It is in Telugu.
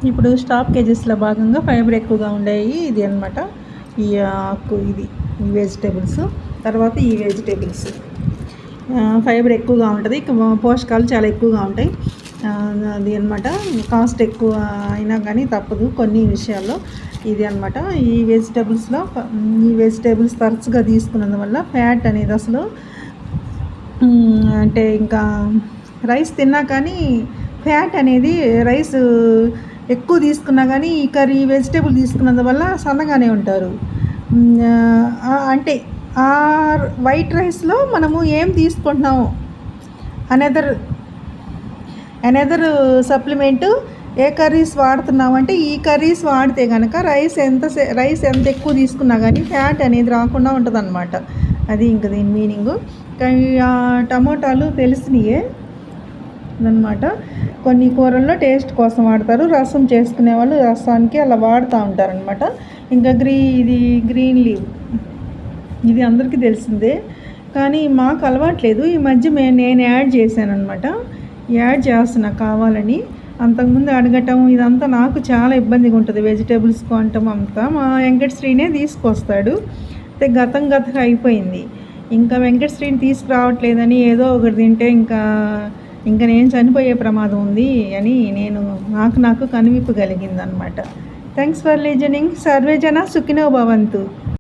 ఇప్పుడు స్టాప్ కేజెస్లో భాగంగా ఫైబర్ ఎక్కువగా ఉండేవి ఇది అనమాట. ఈ ఆకు ఇది ఈ వెజిటేబుల్స్, తర్వాత ఈ వెజిటేబుల్స్ ఫైబర్ ఎక్కువగా ఉంటుంది, పోషకాలు చాలా ఎక్కువగా ఉంటాయి. అది అనమాట. కాస్ట్ ఎక్కువ అయినా కానీ తప్పదు కొన్ని విషయాల్లో. ఇది అనమాట. ఈ వెజిటేబుల్స్ తరచుగా తీసుకున్నందువల్ల ఫ్యాట్ అనేది అసలు అంటే ఇంకా రైస్ తిన్నా కానీ ఫ్యాట్ అనేది రైస్ ఎక్కువ తీసుకున్నా కానీ ఈ వెజిటేబుల్ తీసుకున్నందువల్ల సన్నగానే ఉంటారు. అంటే ఆ వైట్ రైస్లో మనము ఏం తీసుకుంటున్నాము అనదర్ సప్లిమెంటు ఏ కర్రీస్ వాడుతున్నామంటే ఈ కర్రీస్ వాడితే కనుక రైస్ ఎంత ఎక్కువ తీసుకున్నా కానీ ఫ్యాట్ అనేది రాకుండా ఉంటుంది అనమాట. అది ఇంక దీని మీనింగు. కానీ టమోటాలు తెలిసినయే అనమాట. కొన్ని కూరల్లో టేస్ట్ కోసం వాడతారు, రసం చేసుకునే వాళ్ళు రసానికి అలా వాడుతూ ఉంటారనమాట. ఇంకా ఇది గ్రీన్ లీవ్, ఇది అందరికీ తెలిసిందే కానీ మాకు అలవాట్లేదు. ఈ మధ్య నేను యాడ్ చేశాను అనమాట. యాడ్ చేస్తున్నా కావాలని. అంతకుముందు అడగటం ఇదంతా నాకు చాలా ఇబ్బందిగా ఉంటుంది. వెజిటేబుల్స్ కొనటం అంతా మా వెంకటశ్రీనే తీసుకొస్తాడు. అయితే గతం అయిపోయింది. ఇంకా వెంకటశ్రీని తీసుకురావట్లేదని ఏదో ఒకటి తింటే ఇంకా నేను చనిపోయే ప్రమాదం ఉంది అని నాకు కనువిప్పు కలిగిందనమాట. Thanks for listening. సర్వే జన సుఖినో భవంతు.